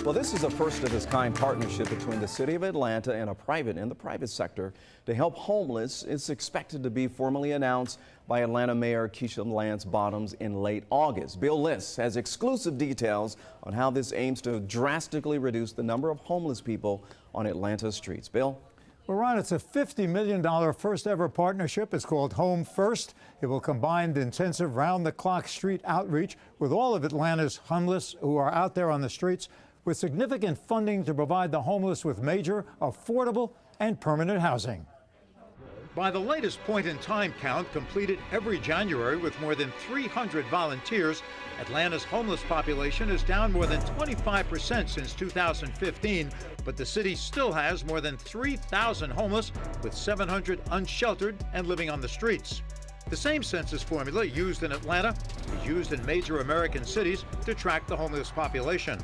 Well, this is a first of its kind partnership between the city of Atlanta and the private sector to help homeless. It's expected to be formally announced by Atlanta Mayor Keisha Lance Bottoms in late August. Bill Liss has exclusive details on how this aims to drastically reduce the number of homeless people on Atlanta's streets. Bill? Well, Ron, it's a $50 million first ever partnership. It's called HomeFirst. It will combine the intensive round-the-clock street outreach with all of Atlanta's homeless who are out there on the streets, with significant funding to provide the homeless with major, affordable, and permanent housing. By the latest point-in-time count completed every January with more than 300 volunteers, Atlanta's homeless population is down more than 25% since 2015, but the city still has more than 3,000 homeless, with 700 unsheltered and living on the streets. The same census formula used in Atlanta is used in major American cities to track the homeless population.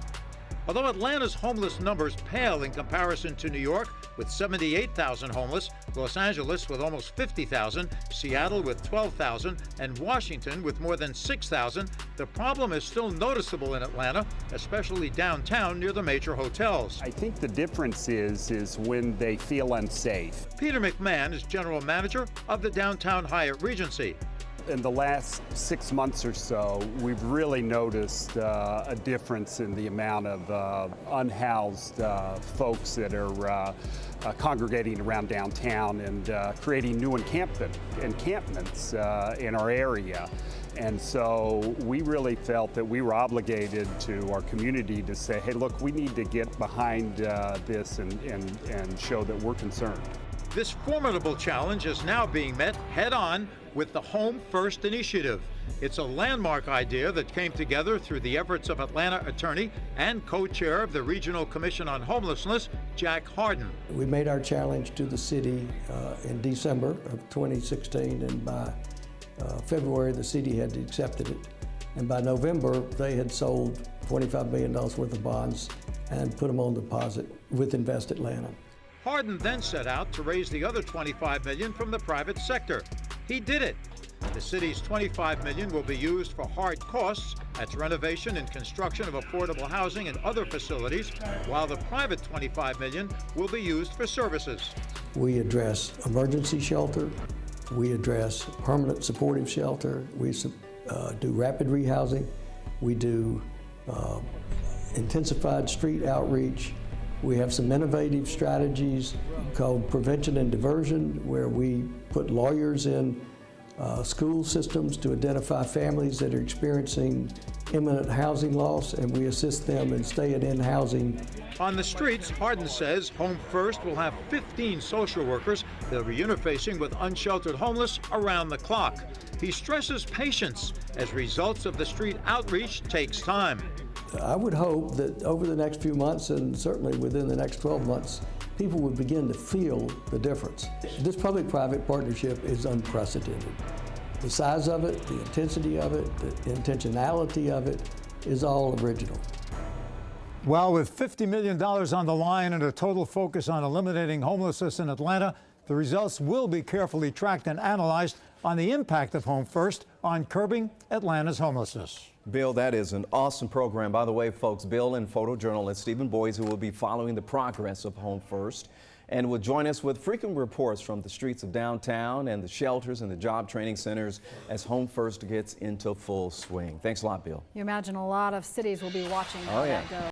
Although Atlanta's homeless numbers pale in comparison to New York, with 78,000 homeless, Los Angeles with almost 50,000, Seattle with 12,000, and Washington with more than 6,000, the problem is still noticeable in Atlanta, especially downtown near the major hotels. I think the difference is when they feel unsafe. Peter McMahon is general manager of the downtown Hyatt Regency. In the last 6 months or so, we've really noticed a difference in the amount of unhoused folks that are congregating around downtown and creating new encampments in our area. And so we really felt that we were obligated to our community to say, hey, look, we need to get behind this and show that we're concerned. This formidable challenge is now being met head-on with the HomeFirst initiative. It's a landmark idea that came together through the efforts of Atlanta attorney and co-chair of the Regional Commission on Homelessness, Jack Harden. We made our challenge to the city in December of 2016, and by February the city had accepted it. And by November they had sold $25 million worth of bonds and put them on deposit with Invest Atlanta. Harden then set out to raise the other $25 million from the private sector. He did it. The city's $25 million will be used for hard costs, that's renovation and construction of affordable housing and other facilities, while the private $25 million will be used for services. We address emergency shelter, we address permanent supportive shelter, we do rapid rehousing, we do intensified street outreach. We have some innovative strategies called prevention and diversion, where we put lawyers in school systems to identify families that are experiencing imminent housing loss, and we assist them in staying-in housing. On the streets, Harden says HomeFirst will have 15 social workers that will be interfacing with unsheltered homeless around the clock. He stresses patience as results of the street outreach takes time. I would hope that over the next few months, and certainly within the next 12 months, people would begin to feel the difference. This public-private partnership is unprecedented. The size of it, the intensity of it, the intentionality of it is all original. Well, with $50 million on the line and a total focus on eliminating homelessness in Atlanta, the results will be carefully tracked and analyzed on the impact of HomeFirst on curbing Atlanta's homelessness. Bill, that is an awesome program. By the way, folks, Bill and photojournalist Stephen Boys, who will be following the progress of HomeFirst and will join us with frequent reports from the streets of downtown and the shelters and the job training centers as HomeFirst gets into full swing. Thanks a lot, Bill. You imagine a lot of cities will be watching how that goes.